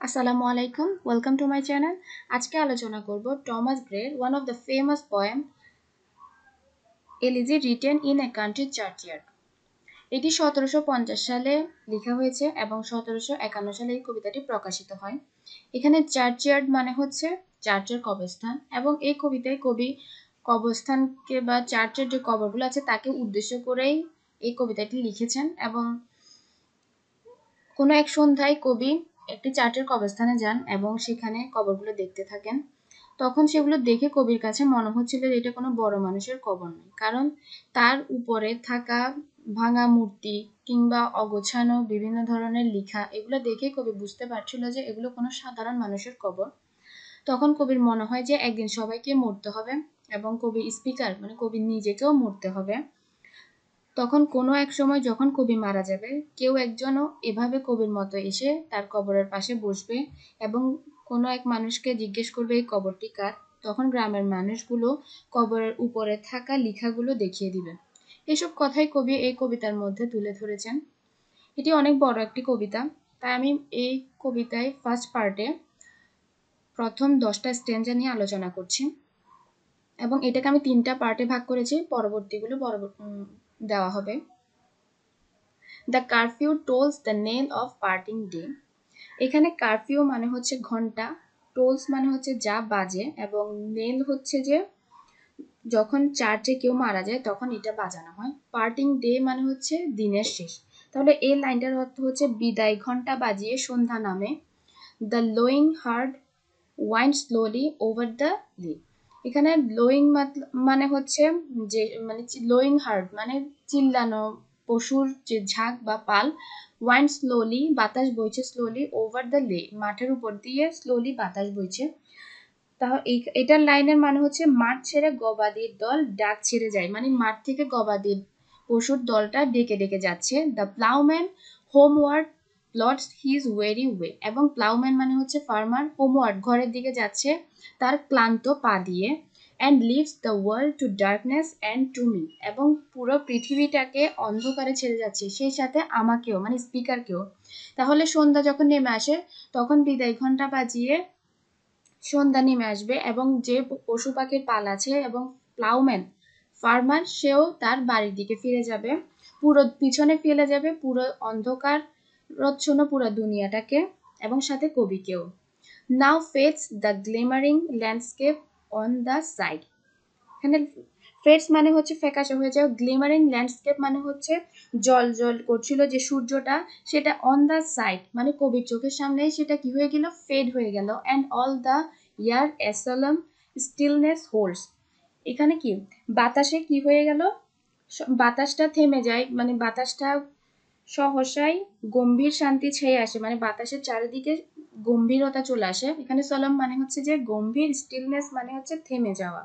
আসসালামু আলাইকুম, welcome to my channel. আজকে আলোচনা করব টমাস গ্রের one of the famous poem elegy written in a country churchyard. এটি 1750 সালে লেখা হয়েছে এবং 1751 সালে এই কবিতাটি প্রকাশিত হয়। এখানে চার্চইয়ার্ড মানে হচ্ছে চার্চের কবরস্থান, এবং এই কবিতায় কবি কবরস্থানকে বা চার্চের যে কবরগুলো আছে তাকে উদ্দেশ্য করেই এই কবিতাটি লিখেছেন। এবং কোনো এক সন্ধ্যায় কবি একটি চার্চের কবরস্থানে যান এবং সেখানে কবরগুলো দেখতে থাকেন। তখন সেগুলো দেখে কবির কাছে মনে হচ্ছিল যে এটা কোনো বড় মানুষের কবর নয়, কারণ তার উপরে থাকা ভাঙা মূর্তি কিংবা অগোছানো বিভিন্ন ধরনের লেখা, এগুলো দেখে কবি বুঝতে পারছিল যে এগুলো কোনো সাধারণ মানুষের কবর। তখন কবির মনে হয় যে একদিন সবাইকে মরতে হবে এবং কবি স্পিকার মানে কবি নিজেকেও মরতে হবে। তখন কোনো এক সময় যখন কবি মারা যাবে, কেউ একজনও এভাবে কবির মতো এসে তার কবরের পাশে বসবে এবং কোনো এক মানুষকে জিজ্ঞেস করবে এই কবরটি কার। তখন গ্রামের মানুষগুলো কবরের উপরে থাকা লেখাগুলো দেখিয়ে দিবে। এসব কথাই কবি এই কবিতার মধ্যে তুলে ধরেছেন। এটি অনেক বড় একটি কবিতা, তাই আমি এই কবিতায় ফার্স্ট পার্টে প্রথম 10টা স্ট্যান্জা নিয়ে আলোচনা করছি এবং এটাকে আমি 3টা পার্টে ভাগ করেছি, পরবর্তীগুলো দেওয়া হবে। The curfew tours the nail of parting day. এখানে কারফিউ মানে হচ্ছে ঘন্টা, টোলস মানে হচ্ছে যা বাজে, এবং নেল হচ্ছে যে যখন চার্চে কেউ মারা যায় তখন এটা বাজানো হয়। পার্টিং ডে মানে হচ্ছে দিনের শেষ। তাহলে এই লাইনটার অর্থ হচ্ছে বিদায় ঘন্টা বাজিয়ে সন্ধ্যা নামে। The lowing herd wind slowly over the lea. এখানে লোয়িং মানে হচ্ছে যে মানে লোয়িং হার্ড মানে চিল্লানো পশুর যে ঝাঁক বা পাল। ওয়াইন্ড স্লোলি বাতাস বইছে স্লোলি ওভার দ্য লে, মাঠের উপর দিয়ে স্লোলি বাতাস বইছে। তাহলে এটার লাইনের মানে হচ্ছে মাঠ ছেড়ে গবাদির দল ডাক ছেড়ে যায়, মানে মাঠ থেকে গবাদির পশুর দলটা ডেকে ডেকে যাচ্ছে। The প্লাউম্যান হোমওয়ার্ড plots his ওয়েরি way. এবং প্লাউম্যান মানে হচ্ছে ফার্মার, হোমওয়ার্ড ঘরের দিকে যাচ্ছে তার ক্লান্ত পা দিয়ে। And leaves the world to darkness and to me. এবং পুরো পৃথিবীটাকে অন্ধকারে ছেড়ে যাচ্ছে, সেই সাথে আমাকেও মানে স্পিকারকেও। তাহলে সন্ধ্যা যখন নেমে আসে তখন বিদায় ঘন্টা বাজিয়ে সন্ধ্যা নেমে আসবে এবং যে পশু পাখির পাল আছে এবং প্লাউম্যান ফার্মার সেও তার বাড়ির দিকে ফিরে যাবে, পুরো পিছনে ফেলে যাবে পুরো অন্ধকার রচ্ছন্ন পুরো দুনিয়াটাকে এবং সাথে কবিকেও। Now fades the glimmering landscape on the side. এখানে ফেটস মানে হচ্ছে ফ্যাকাশে হয়ে যায়, গ্লিমারিং ল্যান্ডস্কেপ মানে হচ্ছে জল জল করছিল যে সূর্যটা, সেটা অন দ্য সাইড মানে কবির চোখের সামনে সেটা কি হয়ে গেল, ফেড হয়ে গেল। And all the air a solemn stillness holds. এখানে কি বাতাসে কি হয়ে গেল, বাতাসটা থেমে যায়, মানে বাতাসটা সহসাই গম্ভীর শান্তি ছেয়ে আসে, মানে বাতাসের চারিদিকে গম্ভীরতা চলে আসে। এখানে সলম মানে হচ্ছে যে গম্ভীর, স্টিলনেস মানে হচ্ছে থেমে যাওয়া।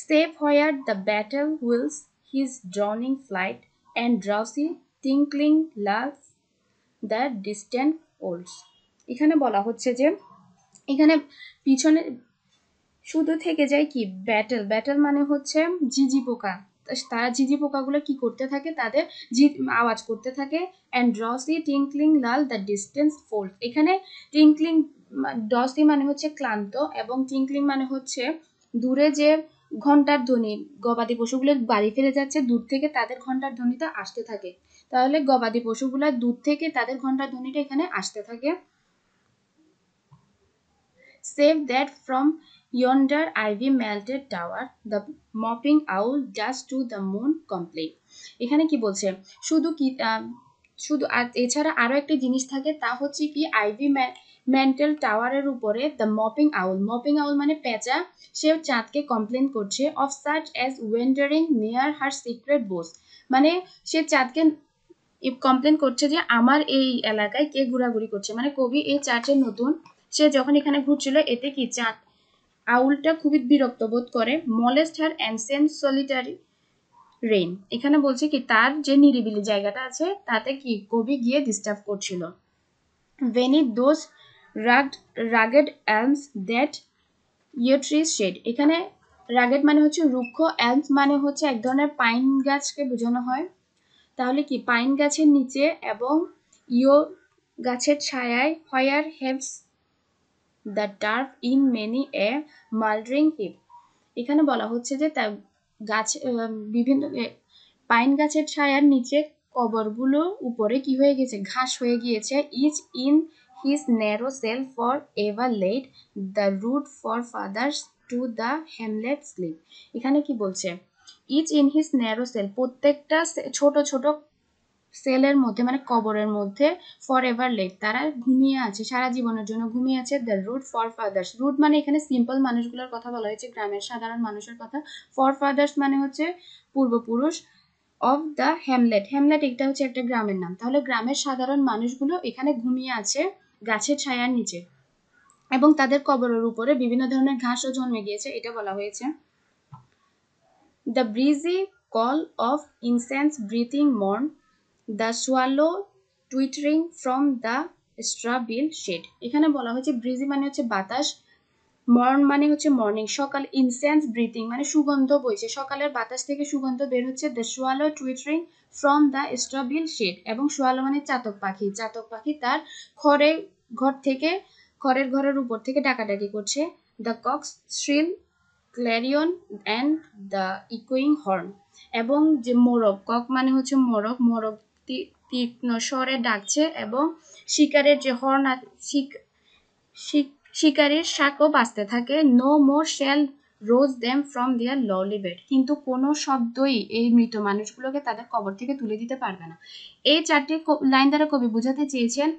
Safe where the battle wheels his drowning flight, and drowsy tinkling lulls the distant folds. এখানে বলা হচ্ছে যে এখানে পিছনে শুধু থেকে যায় কি ব্যাটেল, ব্যাটেল মানে হচ্ছে ঝিঝি পোকা। তারা ঝিঝি পোকাগুলো কি করতে থাকে, তাদের আওয়াজ করতে থাকে। And drowsy tinkling lull the distance fold. এখানে টিঙ্কলিং ডসি মানে হচ্ছে ক্লান্ত এবং টিঙ্কলিং মানে হচ্ছে দূরে যে ঘন্টার ধ্বনি, গবাদি পশুগুলো বাড়ি ফিরে যাচ্ছে দূর থেকে তাদের ঘন্টার ধ্বনিটা আসতে থাকে। তাহলে গবাদি পশুগুলো দূর থেকে তাদের ঘন্টার ধ্বনিটা এখানে আসতে থাকে। Save that from yonder ivy melted tower, the mopping owl does to the moon complain. এখানে কি বলছে, শুধু কি শুধু আর এছাড়া আরো একটা জিনিস থাকে, তা হচ্ছে কি আইভি মেন্টাল টাওয়ারের উপরে the moping owl, moping owl মানে পেঁচা, সে চাঁদকে কমপ্লেন করছে। Of such as wandering near her secret bower, মানে সে চাঁদকে কমপ্লেন করছে যে আমার এই এলাকায় কে ঘোরাঘুরি করছে, মানে কবি এই চার্চের নতুন, সে যখন এখানে ঘুরছিল এতে কি চাঁদ আউলটা খুবই বিরক্ত বোধ করে। মলেস্ট হার অ্যানসেন্ট সলিটারি রেইন, এখানে বলছে কি তার যে নিরিবিলি জায়গাটা আছে তাতে কি কবি গিয়ে ডিস্টার্ব করছিল। ভেনি those rugged elms that yew tree's shade. এখানে রাগেড মানে হচ্ছে রুক্ষ, এলমস মানে হচ্ছে এক ধরনের পাইন গাছকে বোঝানো হয়। তাহলে কি পাইন গাছের নিচে এবং ইয়ো গাছের ছায়ায়, where heaves the turf in many a mouldering heap. এখানে বলা হচ্ছে যে তার গাছ বিভিন্ন পাইন গাছের ছায়ার নিচে কবরগুলো উপরে কি হয়ে গেছে, ঘাস হয়ে গিয়েছে। Each in his narrow cell for ever laid the rude forefathers to the hamlet sleep. এখানে কি বলছে, each in his narrow cell, প্রত্যেকটা ছোট ছোট সেলের মধ্যে মানে কবরের মধ্যে ফর এভার লেট, তারা ঘুমিয়ে আছে, সারা জীবনের জন্য ঘুমিয়ে আছে। The rude forefathers, rude মানে এখানে সিম্পল মানুষগুলোর কথা বলা হয়েছে, গ্রামের সাধারণ মানুষের কথা। ফর ফাদার্স মানে হচ্ছে পূর্বপুরুষ। অফ দ্য হ্যামলেট, হ্যামলেট এটা হচ্ছে একটা গ্রামের নাম, তাহলে গ্রামের সাধারণ মানুষগুলো এখানে ঘুমিয়ে আছে গাছের ছায়ার নিচে, এবং তাদের কবরের উপরে বিভিন্ন ধরনের ঘাসও জন্মে গিয়েছে, এটা বলা হয়েছে। The breezy call of incense breathing morn, the swallow twittering from the straw built shed. এখানে বলা হয়েছে ব্রিজি মানে হচ্ছে বাতাস, মর্ন মানে হচ্ছে মর্নিং, সকাল, ইনসেন্স ব্রিথিং মানে সুগন্ধ বইছে, সকালের বাতাস থেকে সুগন্ধ বের হচ্ছে। The swallow twittering from the straw built shed, এবং সোয়ালো মানে চাতক পাখি, চাতক পাখি তার খড়ের ঘরের উপর থেকে ডাকাডাকি করছে। The cock's shrill clarion and the ইকোয়িং হর্ন, এবং যে মোরগ, কক মানে হচ্ছে মোরগ, মোরগ তীক্ষ্ণ স্বরে ডাকছে, এবং শিকারের যে হর্ন, শিকারীর শাকও বাঁচতে থাকে। No more shall rouse them from their lowly bed, কিন্তু কোনো শব্দই এই মৃত মানুষগুলোকে তাদের কবর থেকে তুলে দিতে পারবে না। এই চারটি লাইন দ্বারা কবি বোঝাতে চেয়েছেন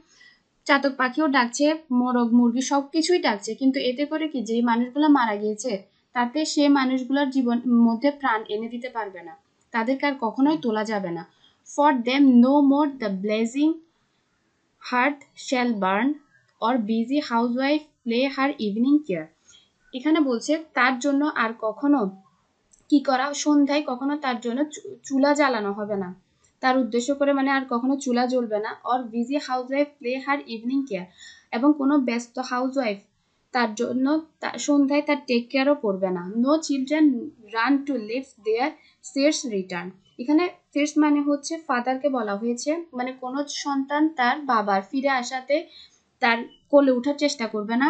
চাতক পাখিও ডাকছে, মোরগ মুরগি সবকিছুই ডাকছে, কিন্তু এতে করে কি, যে মানুষগুলো মারা গিয়েছে তাতে সে মানুষগুলোর জীবন মধ্যে প্রাণ এনে দিতে পারবে না, তাদেরকে আর কখনোই তোলা যাবে না। For them no more the blazing hearth shall burn, or busy housewife ply her evening care. এখানে বলছে তার জন্য আর কখনো কি করা, সন্ধ্যায় কখনো তার জন্য চুলা জ্বালানো হবে না, তার উদ্দেশ্য করে মানে আর কখনো চুলা জ্বলবে না। Or busy housewife ply her evening care, এবং কোনো ব্যস্ত হাউসওয়াইফ তার জন্য সন্ধ্যায় তার টেক কেয়ারও করবে না। নো চিলড্রেন রান টু লিভ দেয়ার সেয়ার্স রিটার্ন, এখানে ফিরস মানে হচ্ছে ফাদারকে বলা হয়েছে, মানে কোনো সন্তান তার বাবার ফিরে আসাতে তার কোলে ওঠার চেষ্টা করবে না।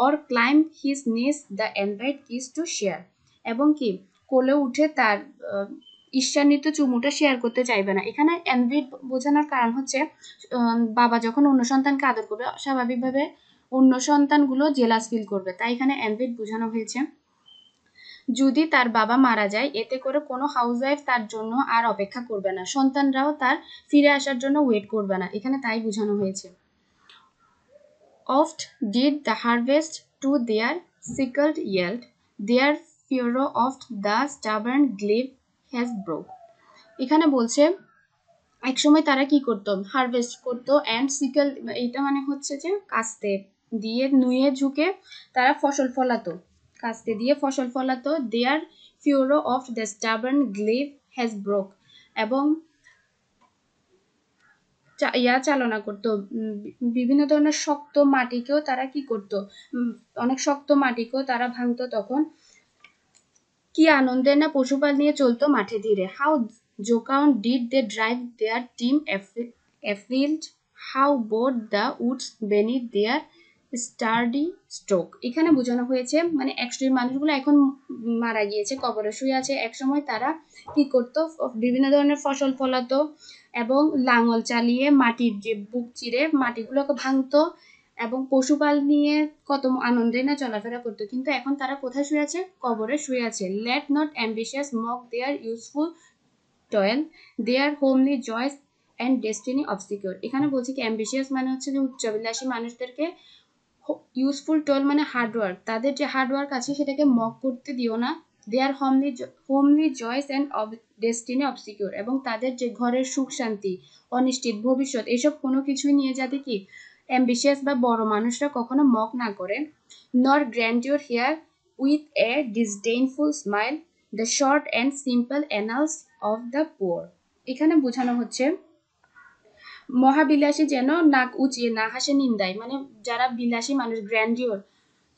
অর ক্লাইম্ব হিজ নিস দ্য এনভাইট কিস টু শেয়ার, এবং কি কোলে উঠে তার ঈর্ষান্বিত চুমুটা শেয়ার করতে চাইবে না। এখানে এনভিড বোঝানোর কারণ হচ্ছে বাবা যখন অন্য সন্তানকে আদর করবে স্বাভাবিকভাবে অন্য সন্তানগুলো জেলাস ফিল করবে, তাই এখানে এনভিড বোঝানো হয়েছে। যদি তার বাবা মারা যায় এতে করে কোনো হাউসওয়াইফ তার জন্য আর অপেক্ষা করবে না, সন্তানরাও তার ফিরে আসার জন্য ওয়েট করবে না, এখানে তাই বোঝানো হয়েছে। Oft did the harvest to their sickled yield, their furrow oft the stubborn glebe has broke. এখানে বলছে একসময় তারা কি করতো, হারভেস্ট করতো, অ্যান্ড সিকেল এটা মানে হচ্ছে যে কাস্তে দিয়ে নুয়ে ঝুঁকে তারা ফসল ফলাতো, কাস্তে দিয়ে ফসল ফলাতো। Their furrow of the stubborn glebe has broke, এবং চালনা করতো, বিভিন্ন ধরনের শক্ত মাটিকেও তারা কি করতো, অনেক শক্ত মাটিকেও তারা ভাঙতো। তখন কি আনন্দে না পশুপাল নিয়ে চলতো মাঠে ধীরে। How jocund did they drive their team afield, how bowed the woods beneath their sturdy stroke. এখানে বোঝানো হয়েছে মানে একসময় মানুষগুলো এখন মারা গিয়েছে, কবরে শুয়ে আছে, একসময় তারা কি করতো, বিভিন্ন ধরনের ফসল ফলাতো এবং লাঙল চালিয়ে মাটির যে বুক চিরে মাটিগুলোকে ভাঙতো, এবং পশুপাল নিয়ে কত আনন্দে না চলাফেরা করতো। কিন্তু এখন তারা কোথায় শুয়ে আছে, কবরে শুয়ে আছে। Let not ambitious mock their useful toil, their homely joys and destiny obscure. এখানে বলছি কি অ্যাম্বিশিয়াস মানে হচ্ছে যে উচ্চাভিলাষী মানুষদেরকে, ইউজফুল টয়েল মানে হার্ডওয়ার্ক, তাদের যে হার্ডওয়ার্ক আছে সেটাকে মক করতে দিও না। দেয়ার হোমলি জয়স অ্যান্ড ডেস্টিনি অবসিকিউর, এবং তাদের যে ঘরের সুখ শান্তি, অনিশ্চিত ভবিষ্যৎ, এসব কোনো কিছুই নিয়ে যাতে কি অ্যাম্বিশিয়াস বা বড় মানুষরা কখনো মক না করে। Nor grandeur hear with a disdainful smile, the short and simple annals of the poor. এখানে বোঝানো হচ্ছে মহাবিলাসী যেন নাক উঁচিয়ে না হাসে নিন্দায়, মানে যারা বিলাসী মানুষ গ্র্যান্ডিওর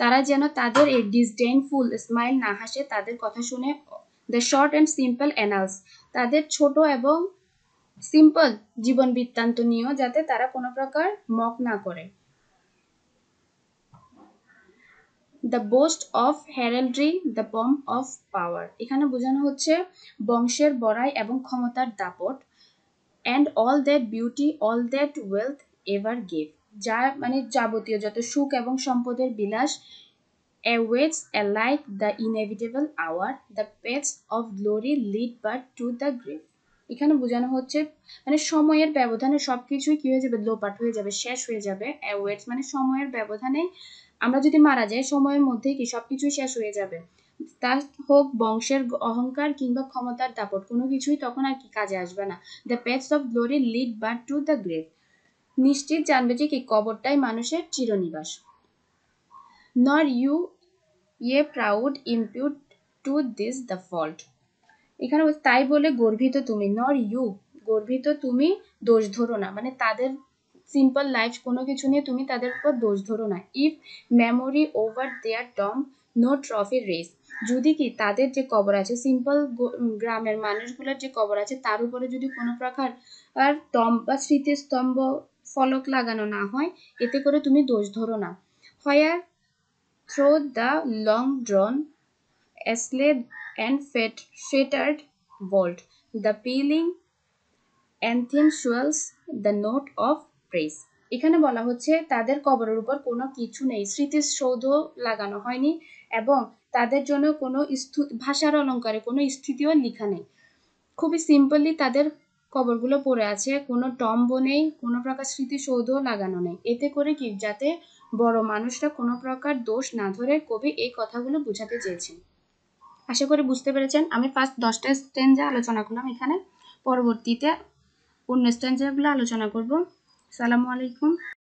তারা যেন তাদের এই ডিসডেইনফুল স্মাইল না হাসে তাদের কথা শুনে। The short and simple annals, তাদের ছোট এবং সিম্পল জীবন বৃত্তান্ত নিয়েও যাতে তারা কোনো প্রকার মক না করে। The boast of heraldry, the pomp of power, এখানে বোঝানো হচ্ছে বংশের বড়াই এবং ক্ষমতার দাপট। And all that beauty, all that wealth ever gave, যা মানে যাবতীয় যত সুখ এবং সম্পদের বিলাস। awaits alike the inevitable hour, the paths of glory lead but to the grave. এখানে বোঝানো হচ্ছে মানে সময়ের ব্যবধানে সবকিছুই কি হয়ে যাবে, লোপাট হয়ে যাবে, শেষ হয়ে যাবে। awaits মানে সময়ের ব্যবধানে, আমরা যদি মারা যাই সময়ের মধ্যেই কি সবকিছুই শেষ হয়ে যাবে। তা হোক বংশের অহংকার কিংবা ক্ষমতার দাপট, কোনো কিছুই তখন আর কি কাজে আসবে না। The paths of glory lead but to the grave, নিশ্চিত জানবে যে কি কবরটাই মানুষের চিরনিবাস। nor you ye proud impute to this the fault, এখানে তাই বলে গর্বিত তুমি, নর ইউ গর্বিত তুমি দোষ ধরো না, মানে তাদের সিম্পল লাইফ কোনো কিছু নিয়ে তুমি তাদের উপর দোষ ধরো না। If memory over their tomb no trophy raise, যদি কি তাদের যে কবর আছে সিম্পল গ্রামের মানুষগুলোর যে কবর আছে তার উপরে যদি কোনো প্রকার আর টম বা স্মৃতিস্তম্ভ ফলক লাগানো না হয়, এতে করে তুমি দোষ ধরো না। Where through the long drawn sled and fettered vault, the pealing anthem swells the note of praise. এখানে বলা হচ্ছে তাদের কবরের উপর কোনো কিছু নেই, স্মৃতিসৌধ লাগানো হয়নি এবং তাদের জন্য কোনো ভাষার অলঙ্কারে কোনো স্থিতিও লেখা নেই। খুবই সিম্পলি তাদের কবরগুলো পড়ে আছে, কোনো টম্ব নেই, কোনো প্রকার স্মৃতিসৌধ লাগানো নেই। এতে করে কি যাতে বড় মানুষরা কোনো প্রকার দোষ না ধরে, কবি এই কথাগুলো বোঝাতে চেয়েছেন। আশা করি বুঝতে পেরেছেন। আমি ফার্স্ট 10টা স্ট্যান্জা আলোচনা করলাম, এখানে পরবর্তীতে অন্য স্ট্যান্জাগুলো আলোচনা করব। আসসালামু আলাইকুম।